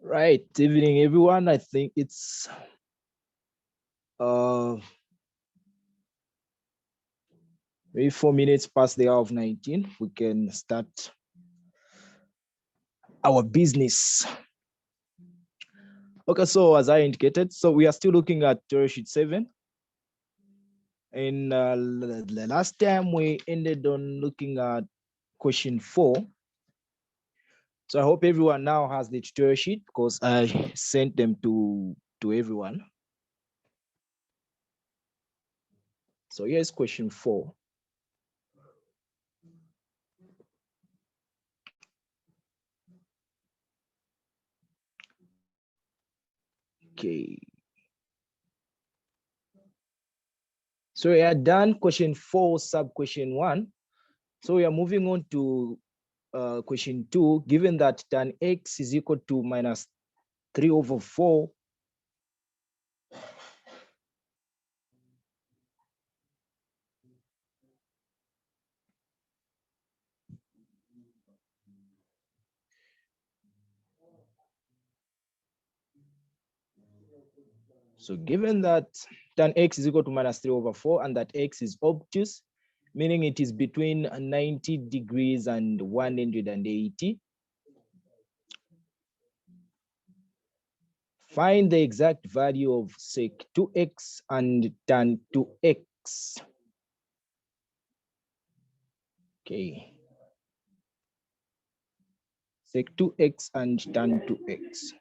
Right, evening everyone. I think it's maybe 4 minutes past the hour of 19. We can start our business. Okay, so as I indicated, so we are still looking at sheet 7. And the last time we ended on looking at question 4. So I hope everyone now has the tutorial sheet because I sent them to everyone. So here's question 4. Okay. So we are done question 4, sub question 1. So we are moving on to question 2. Given that tan x is equal to minus 3/4. So given that tan x is equal to minus 3/4 and that x is obtuse, meaning it is between 90 degrees and 180, find the exact value of sec 2x and tan 2x. Okay. Sec 2x and tan 2x.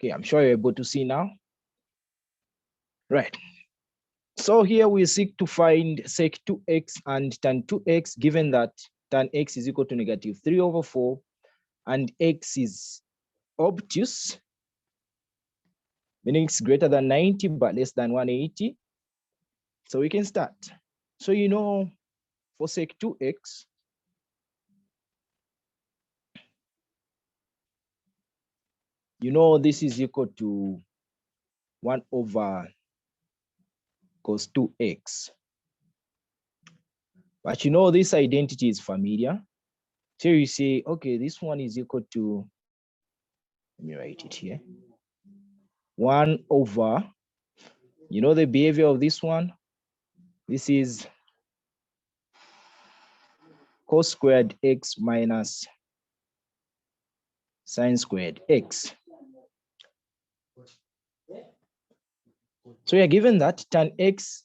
Okay, I'm sure you're able to see now. Right. So here we seek to find sec 2x and tan 2x, given that tan x is equal to negative 3/4 and x is obtuse, meaning it's greater than 90 but less than 180. So we can start. So you know, for sec 2x, you know this is equal to 1/cos 2x. But you know this identity is familiar. So you say, okay, this one is equal to, let me write it here, 1 over, you know the behavior of this one? This is cos squared x minus sine squared x. So you're given that tan x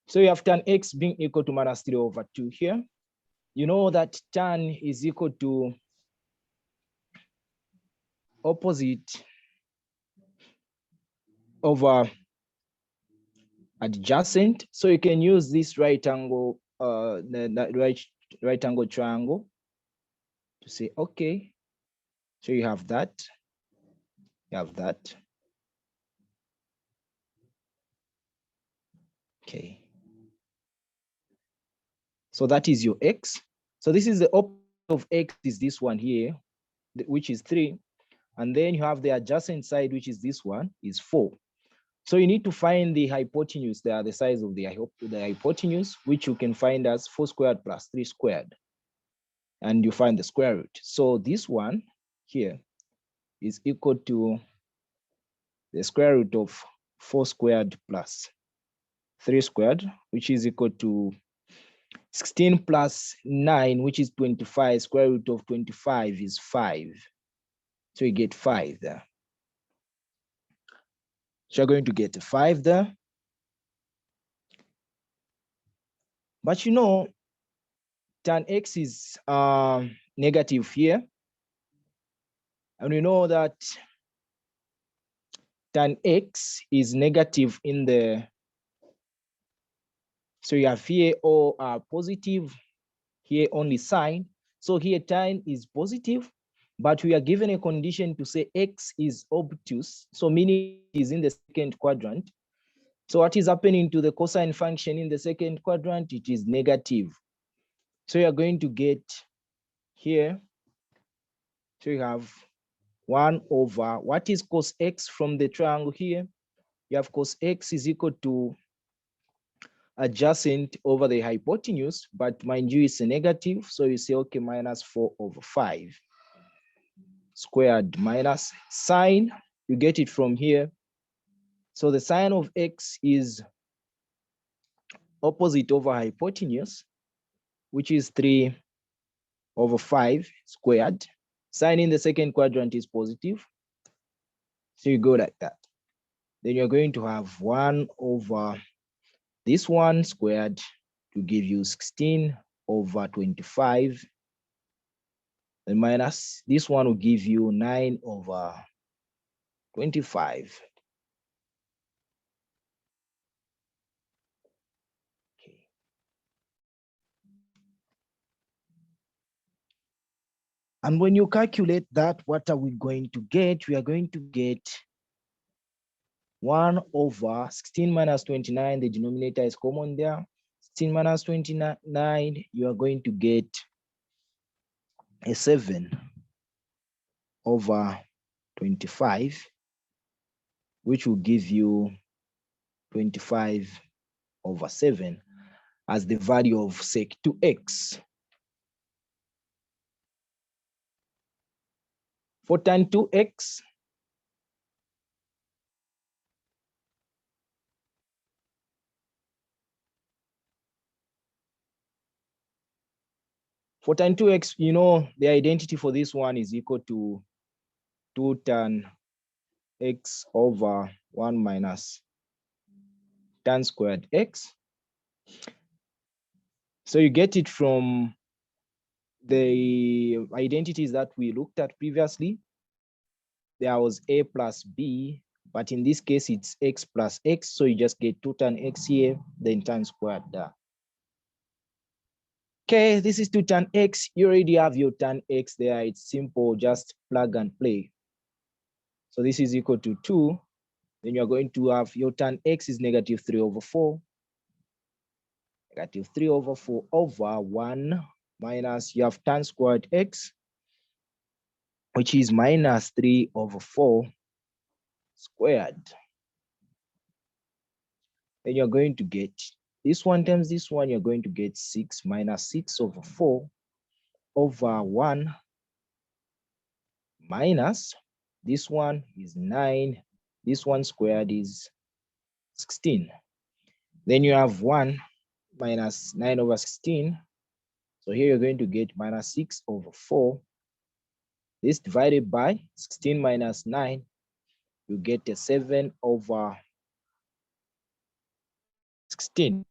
so you have tan x being equal to minus 3/2 here. You know that tan is equal to opposite over adjacent. So you can use this right angle, right angle triangle to say, okay, so you have that, you have that. Okay. So that is your x. So this is the opposite of x is this one here, which is 3. And then you have the adjacent side, which is this one, is 4. So you need to find the hypotenuse. They are the size of the hypotenuse, which you can find as 4 squared plus 3 squared. And you find the square root. So this one here is equal to the square root of 4 squared plus 3 squared, which is equal to 16 plus 9, which is 25. Square root of 25 is 5. So you get 5 there. So you're going to get 5 there. But you know, tan x is negative here. And we know that tan x is negative in the, so you have here all positive, here only sign. So here tan is positive, but we are given a condition to say x is obtuse, so meaning is in the second quadrant. So what is happening to the cosine function in the second quadrant? It is negative. So you are going to get here, so you have 1 over, what is cos x from the triangle here? You have cos x is equal to adjacent over the hypotenuse, but mind you, it's a negative. So you say, okay, minus 4 over 5 squared minus sine, you get it from here. So the sine of x is opposite over hypotenuse, which is 3 over 5 squared. Sine in the second quadrant is positive. So you go like that. Then you're going to have 1 over this one squared to give you 16 over 25. And minus this one will give you 9 over 25. Okay. And when you calculate that, what are we going to get? We are going to get 1 over 16 minus 29. The denominator is common there. 16 minus 29, you are going to get a 7 over 25, which will give you 25 over 7 as the value of sec 2x. For tan 2x, for tan 2x, you know, the identity for this one is equal to 2 tan x over 1 minus tan squared x. So you get it from the identities that we looked at previously. There was a plus b, but in this case, it's x plus x. So you just get 2 tan x here, then tan squared there. Okay, this is 2 tan x. You already have your tan x there. It's simple, just plug and play. So this is equal to 2. Then you're going to have your tan x is negative 3 over 4. Negative 3 over 4 over 1 minus, you have tan squared x, which is minus 3 over 4 squared. Then you're going to get this one times this one, you're going to get 6 minus 6 over 4 over 1 minus, this one is 9, this one squared is 16. Then you have 1 minus 9 over 16. So here you're going to get minus 6 over 4. This divided by 16 minus 9, you get a 7 over 16.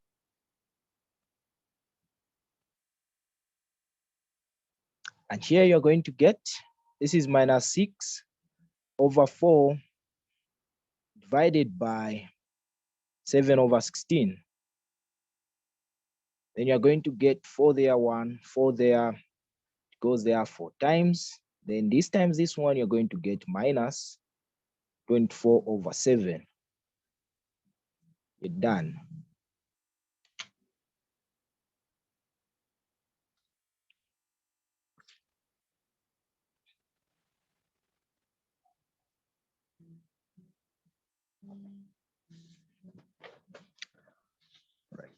And here you're going to get, this is minus 6 over 4 divided by 7 over 16. Then you're going to get 4 there, 1, 4 there, it goes there 4 times. Then this times this one, you're going to get minus 24 over 7. You're done. Right.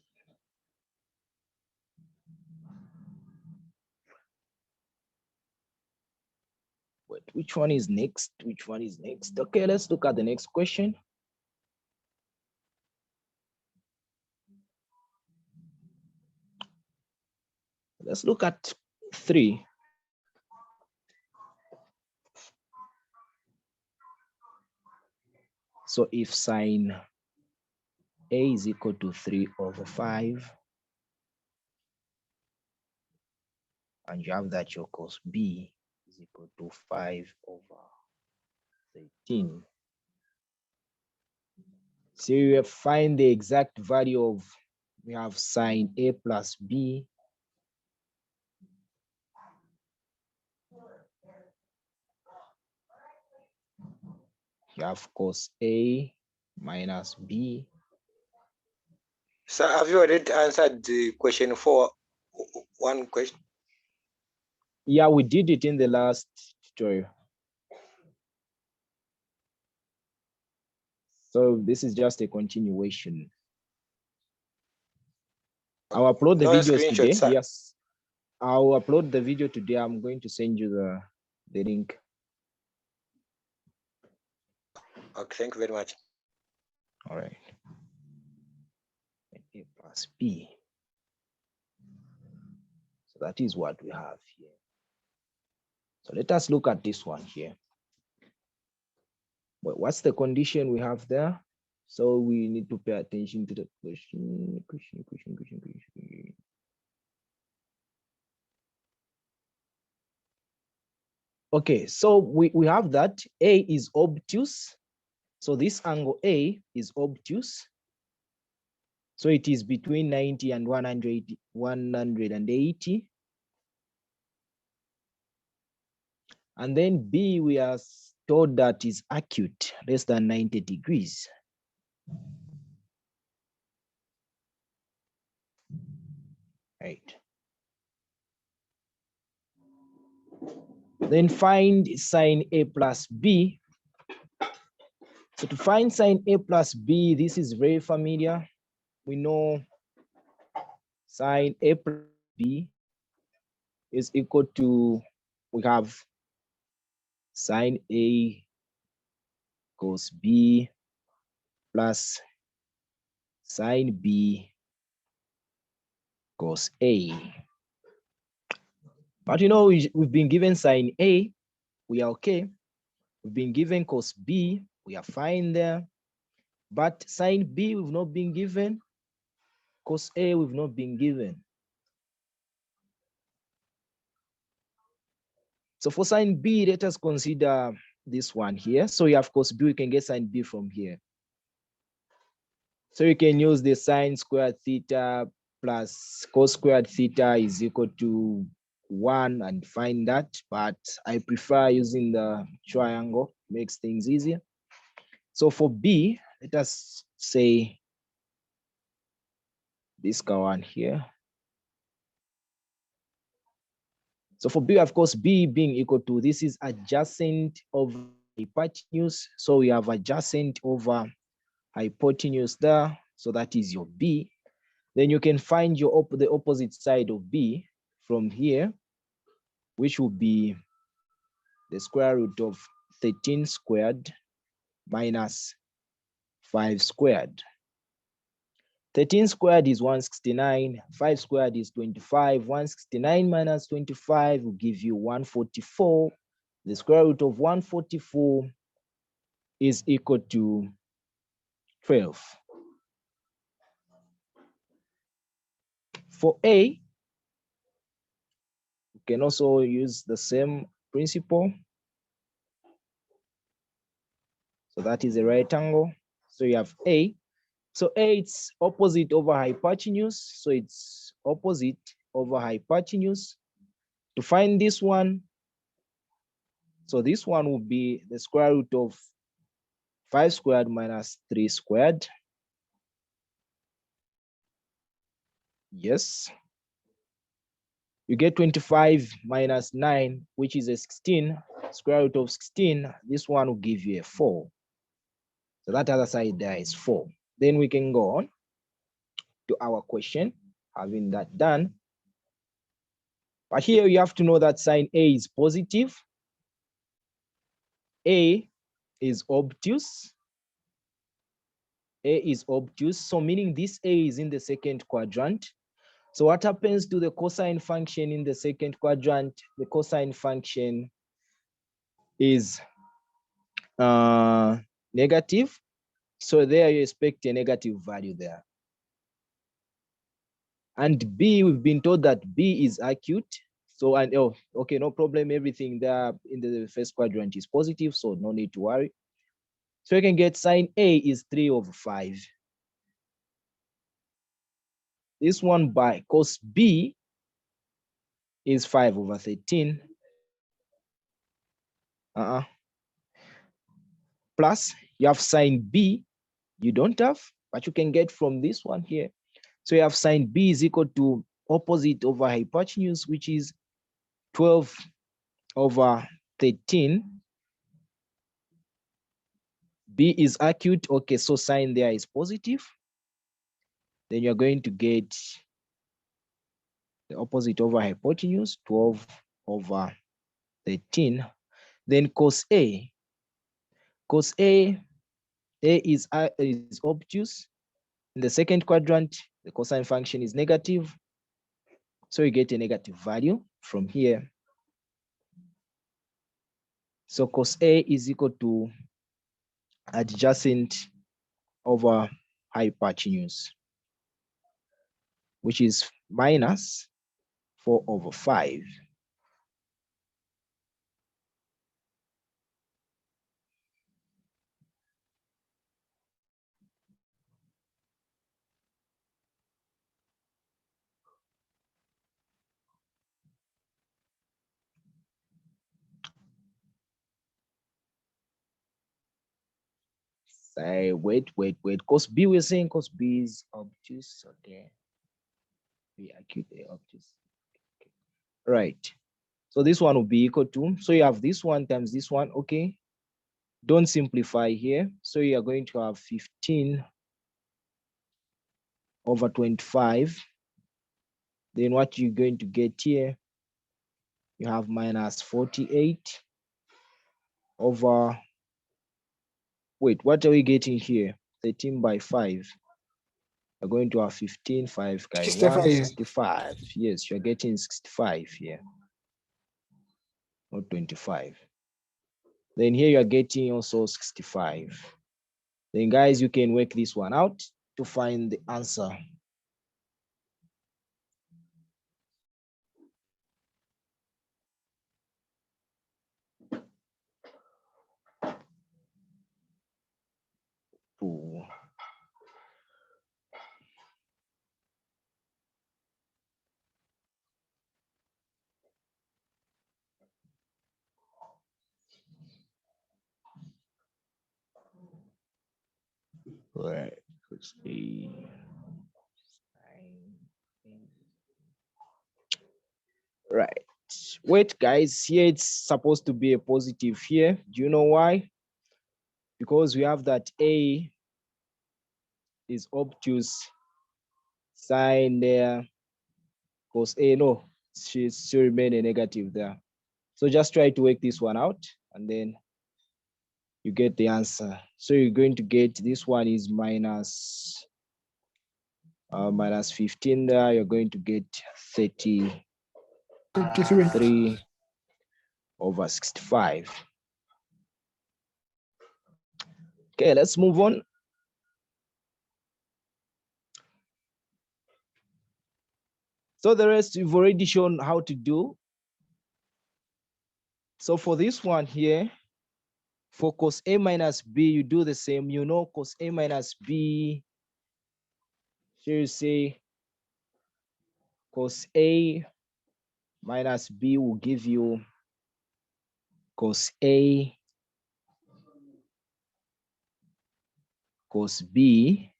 Wait, which one is next? Which one is next? Okay, let's look at the next question. Let's look at 3. So if sine A is equal to 3 over 5, And you have that your cos B is equal to 5/13. So you find the exact value of, we have sine A plus B. You have cos A minus B. So have you already answered the question 4? One question. Yeah, we did it in the last tutorial. So this is just a continuation. I'll upload the No videos screenshot, today. sir. Yes, I'll upload the video today. I'm going to send you the link. Okay, thank you very much. All right. A plus B. So that is what we have here. So let us look at this one here. Well, what's the condition we have there? So we need to pay attention to the question. Okay, so we have that A is obtuse. So this angle A is obtuse. So it is between 90 and 180. And then B, we are told that is acute, less than 90 degrees. Right. Then find sine A plus B. So to find sine A plus B, this is very familiar. We know sine A plus B is equal to, we have sine A cos B plus sine B cos A. But you know, we've been given sine A, we are okay. We've been given cos B, we are fine there. But sine B, we've not been given. Cos A, we've not been given. So for sine B, let us consider this one here. So you have cos B, we can get sine B from here. So you can use the sine squared theta plus cos squared theta is equal to 1 and find that, but I prefer using the triangle, makes things easier. So for B, let us say this one here. So for B, of course, B being equal to, this is adjacent of hypotenuse. So we have adjacent over hypotenuse there. So that is your B. Then you can find your the opposite side of B from here, which will be the square root of 13 squared minus 5 squared. 13 squared is 169, 5 squared is 25, 169 minus 25 will give you 144. The square root of 144 is equal to 12. For A, you can also use the same principle. So that is a right angle. So you have A. So A, it's opposite over hypotenuse. So it's opposite over hypotenuse. To find this one, so this one will be the square root of 5 squared minus 3 squared. Yes. You get 25 minus 9, which is a 16. Square root of 16, this one will give you a 4. So that other side there is 4. Then we can go on to our question, having that done. But here you have to know that sine A is positive. A is obtuse. A is obtuse, so meaning this A is in the second quadrant. So what happens to the cosine function in the second quadrant? The cosine function is negative. So there you expect a negative value there. And B, we've been told that B is acute. So, and oh, okay, no problem. Everything there in the first quadrant is positive, so no need to worry. So you can get sine A is 3/5. This one by cos B is 5/13. Plus you have sine B, you don't have, but you can get from this one here. So you have sine B is equal to opposite over hypotenuse, which is 12/13. B is acute. Okay, so sine there is positive. Then you're going to get the opposite over hypotenuse, 12/13. Then cos A. Cos A is obtuse. In the second quadrant, the cosine function is negative. So you get a negative value from here. So cos A is equal to adjacent over hypotenuse, which is minus 4/5. Say, wait. Cos B, we're saying cos B is obtuse. Okay. Be acute, obtuse. Okay. Right. So this one will be equal to, so you have this one times this one. Okay. Don't simplify here. So you are going to have 15/25. Then what you're going to get here, you have minus 48 over, wait, what are we getting here? 13/5. You're going to have 15, 5 guy 1, 65. Yes, you're getting 65 here, not 25. Then here you're getting also 65. Then guys, you can work this one out to find the answer. Ooh. Right. Right. Wait, guys, here it's supposed to be a positive here. Do you know why? Because we have that A is obtuse, sine there, cos A, no, she still remain a negative there. So just try to work this one out and then you get the answer. So you're going to get, this one is minus 15 there. You're going to get 33/65. Okay, let's move on. So the rest we've already shown how to do. So for this one here, for cos A minus B, you do the same. You know cos A minus B, here you say cos A minus B will give you cos A cos B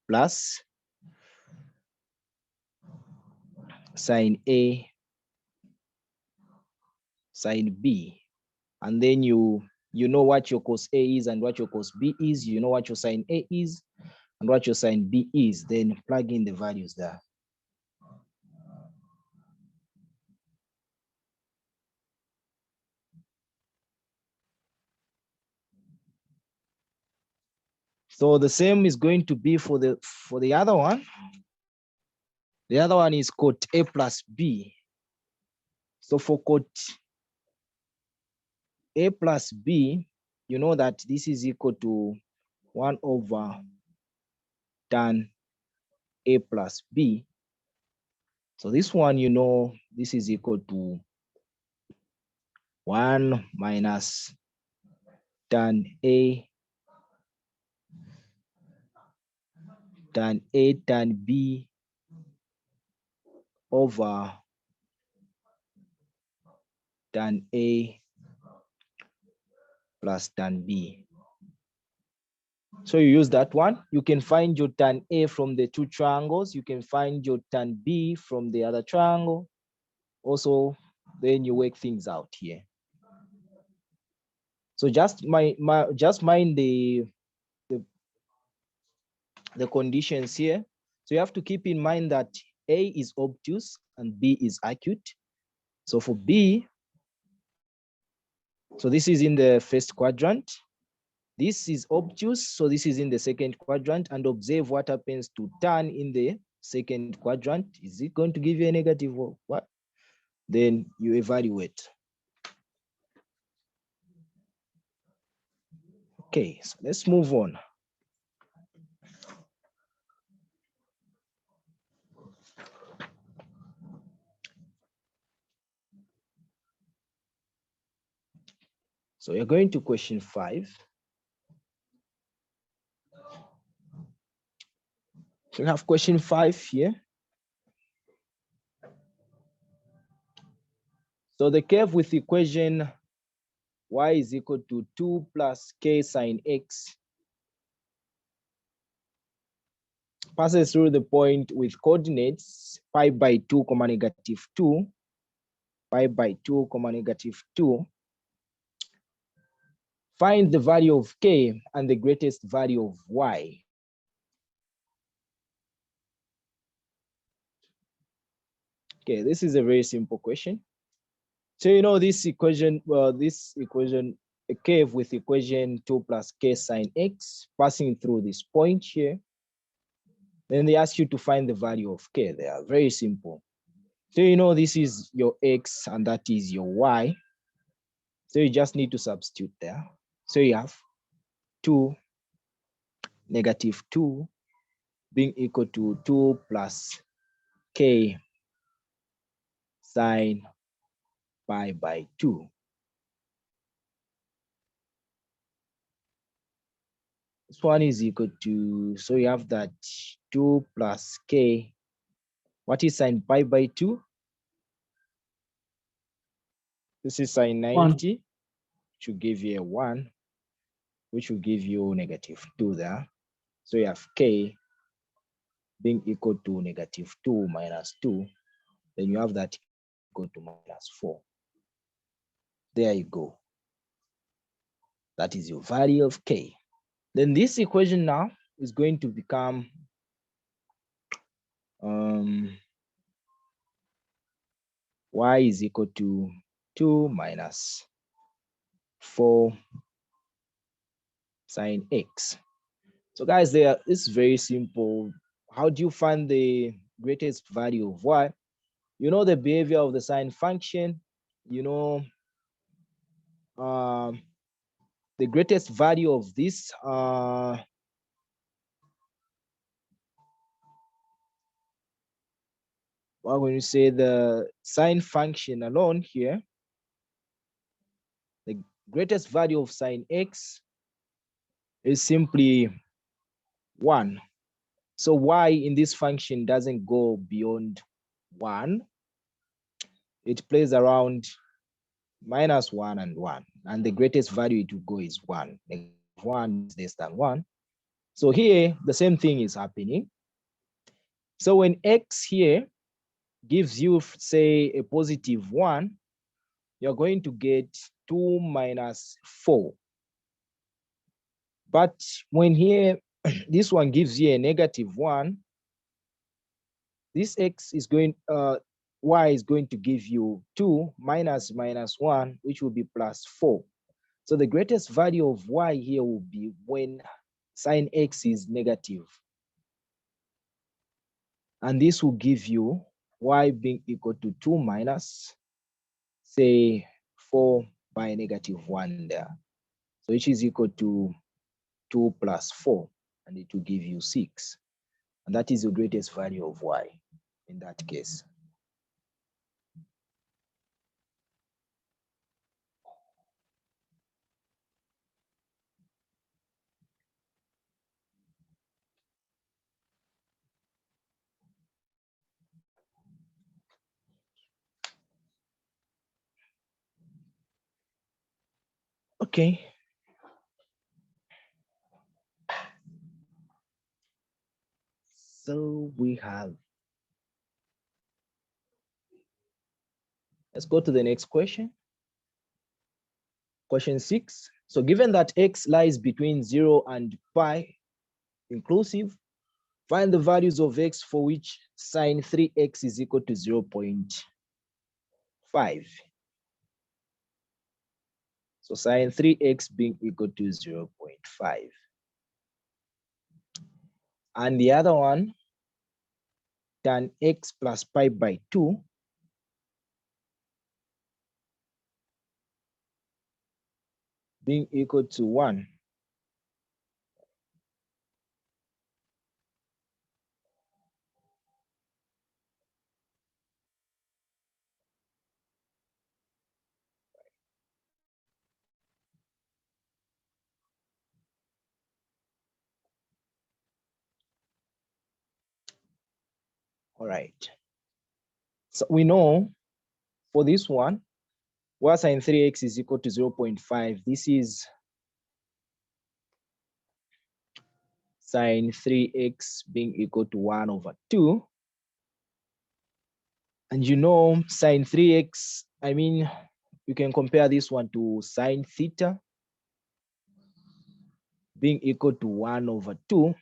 plus sine A sine B. And then you know what your cos A is and what your cos B is. You know what your sine A is and what your sine B is. Then plug in the values there. So the same is going to be for the other one. The other one is cot A plus B. So for cot A plus B, you know that this is equal to 1 over tan A plus B. So this one, you know, this is equal to 1 minus tan A tan B over tan A plus tan B. So you use that one. You can find your tan A from the two triangles. You can find your tan B from the other triangle. Also, then you work things out here. So just mind the conditions here. So you have to keep in mind that A is obtuse and B is acute. So for B, so this is in the first quadrant. This is obtuse, so this is in the second quadrant, and observe what happens to tan in the second quadrant. Is it going to give you a negative or what? Then you evaluate. Okay, so let's move on. So you're going to question 5. So we have question 5 here. So the curve with equation y is equal to 2 plus k sine x passes through the point with coordinates pi by 2, negative 2, pi by 2, negative 2. Find the value of k and the greatest value of y. Okay, this is a very simple question. So you know this equation, a curve with equation 2 plus k sine x passing through this point here. Then they ask you to find the value of k. They are very simple. So you know this is your x and that is your y. So you just need to substitute there. So you have 2, negative 2 being equal to 2 plus k sine pi by 2. This one is equal to, so you have that 2 plus k. What is sine pi by 2? This is sine 90, which will give you a 1, which will give you negative 2 there. So you have k being equal to negative 2 minus 2. Then you have that equal to minus 4. There you go. That is your value of k. Then this equation now is going to become y is equal to 2 minus 4 sine x. So guys, it's very simple. How do you find the greatest value of y? You know the behavior of the sine function. You know the greatest value of this well, when you say the sine function alone here, the greatest value of sine x is simply 1. So y in this function doesn't go beyond 1. It plays around minus 1 and 1. And the greatest value it will go is 1. Negative 1 is less than 1. So here, the same thing is happening. So when x here gives you, say, a positive 1, you're going to get 2 minus 4. But when here, this one gives you a negative 1, this x is going, y is going to give you 2 minus 1, which will be plus 4. So the greatest value of y here will be when sine x is negative. And this will give you y being equal to 2 minus, say, 4 by negative 1 there. So which is equal to 2 plus 4, and it will give you 6. And that is the greatest value of y in that case. Okay. So we have, let's go to the next question. Question 6. So given that x lies between 0 and pi inclusive, find the values of x for which sine 3x is equal to 0.5. So sine 3x being equal to 0.5. And the other one, tan x plus pi by 2 being equal to 1. All right. So we know for this one, where sine 3x is equal to 0.5, this is sine 3x being equal to 1 over 2. And you know, sine 3x, I mean, you can compare this one to sine theta being equal to 1 over 2.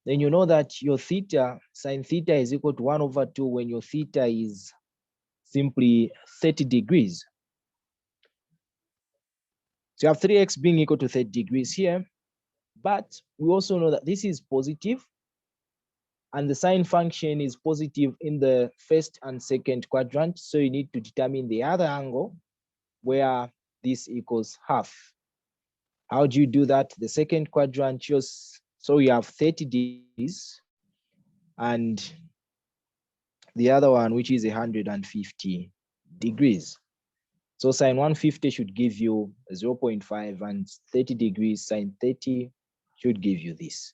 Then you know that your theta, sine theta is equal to 1 over 2 when your theta is simply 30 degrees. So you have 3x being equal to 30 degrees here. But we also know that this is positive, and the sine function is positive in the first and second quadrant. So you need to determine the other angle where this equals half. How do you do that? The second quadrant, just so you have 30 degrees, and the other one, which is 150 degrees. So sine 150 should give you 0.5, and 30 degrees sine 30 should give you this.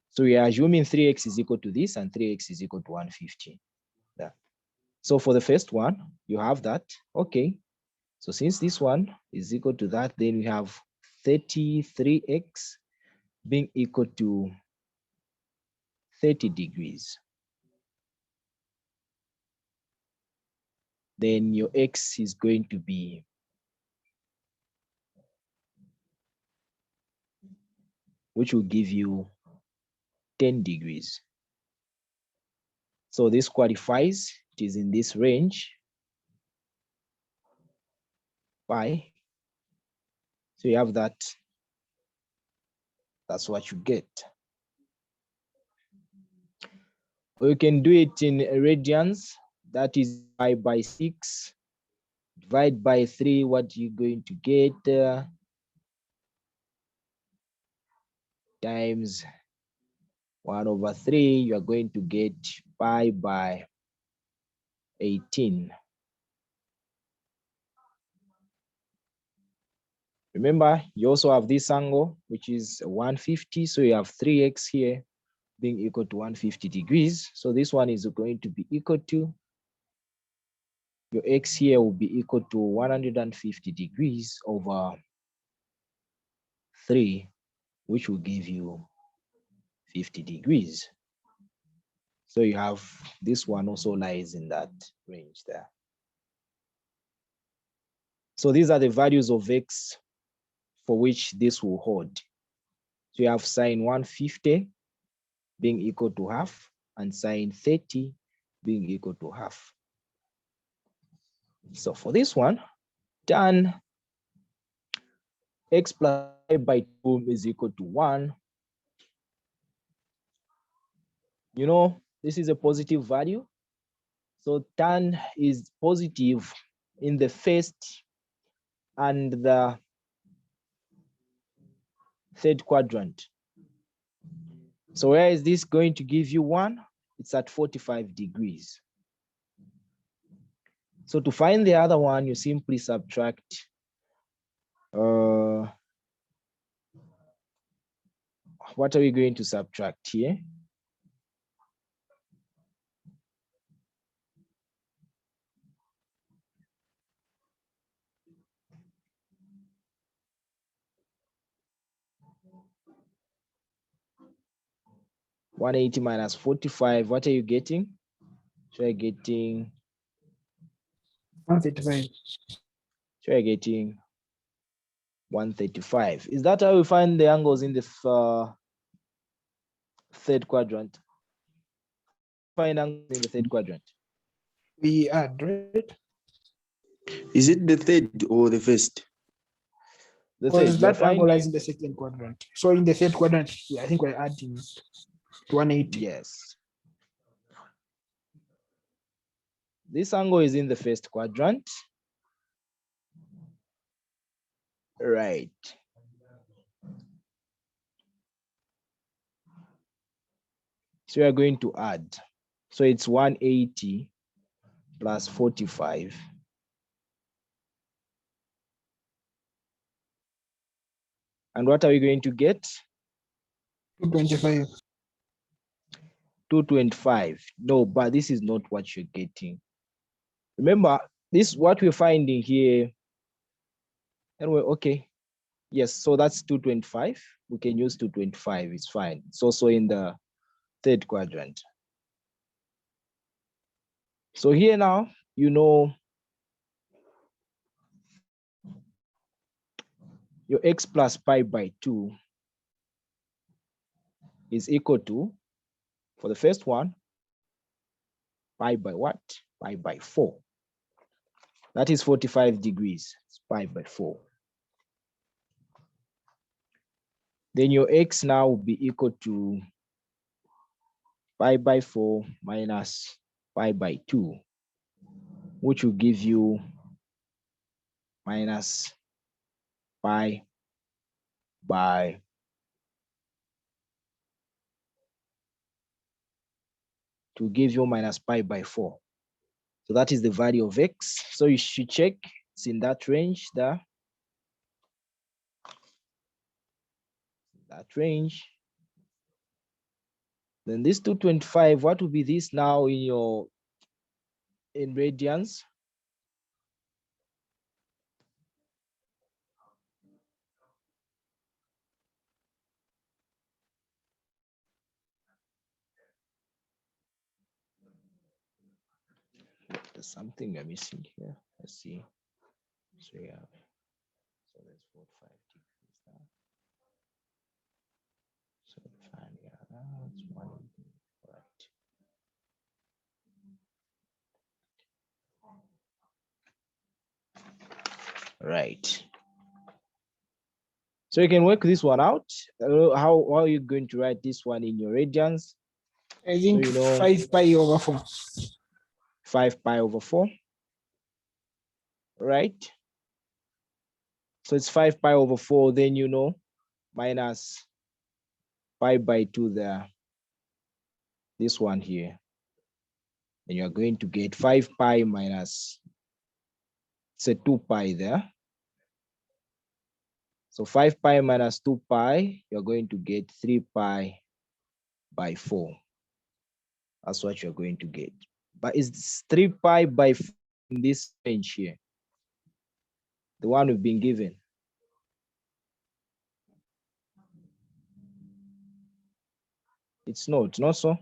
So we are assuming 3x is equal to this, and 3x is equal to 150. Yeah. So for the first one, you have that. Okay. So since this one is equal to that, then we have 33x being equal to 30 degrees. Then your x is going to be which will give you 10 degrees. So this qualifies, it is in this range, pi. So you have that, that's what you get. Or you can do it in radians, that is pi by 6, divide by 3, what you're going to get, times 1 over 3, you are going to get pi by 18. Remember, you also have this angle, which is 150. So you have 3x here being equal to 150 degrees. So this one is going to be equal to, your x here will be equal to 150 degrees over 3, which will give you 50 degrees. So you have, this one also lies in that range there. So these are the values of x for which this will hold. So you have sine 150 being equal to half, and sine 30 being equal to half. So for this one, tan x plus pi by 2 is equal to 1. You know, this is a positive value. So tan is positive in the first and the third quadrant. So where is this going to give you 1? It's at 45 degrees. So to find the other one, you simply subtract what are we going to subtract here? (180 minus 45). What are you getting? So you're getting 135. So you're getting 135. Is that how we find the angles in the third quadrant? Find angles in the third quadrant. We add, right? Is it the third or the first? The third, Because you're that angle finding, lies in the second quadrant. So in the third quadrant, I think we're adding to 180. yes. This angle is in the first quadrant. Right. So we are going to add. So it's 180 plus 45. And what are we going to get? 225. 225. No, but this is not what you're getting. Remember, this what we're finding here. Anyway, okay. Yes, so that's 225. We can use 225. It's fine. It's also in the third quadrant. So here now, you know your x plus pi by 2 is equal to, for the first one, pi by what? Pi by 4. That is 45 degrees. It's pi by 4. Then your x now will be equal to pi by 4 minus pi by 2, which will give you minus pi by 4. So that is the value of x. So you should check it's in that range there. That range. Then this 225, what will be this now in radians? There's something I'm missing here. Let's see. So yeah. So there's 45 degrees now. So fine, yeah, that's one. Right. So you can work this one out. How are you going to write this one in your radians? I think So, you know, 5 pi over 4. 5 pi over 4. Right. So it's 5 pi over 4. Then you know minus pi by 2 there. This one here. And you're going to get 5 pi minus, say 2 pi there. So 5 pi minus 2 pi, you're going to get 3 pi by 4. That's what you're going to get. But it's 3 pi by 4 in this range here, the one we've been given. It's not so.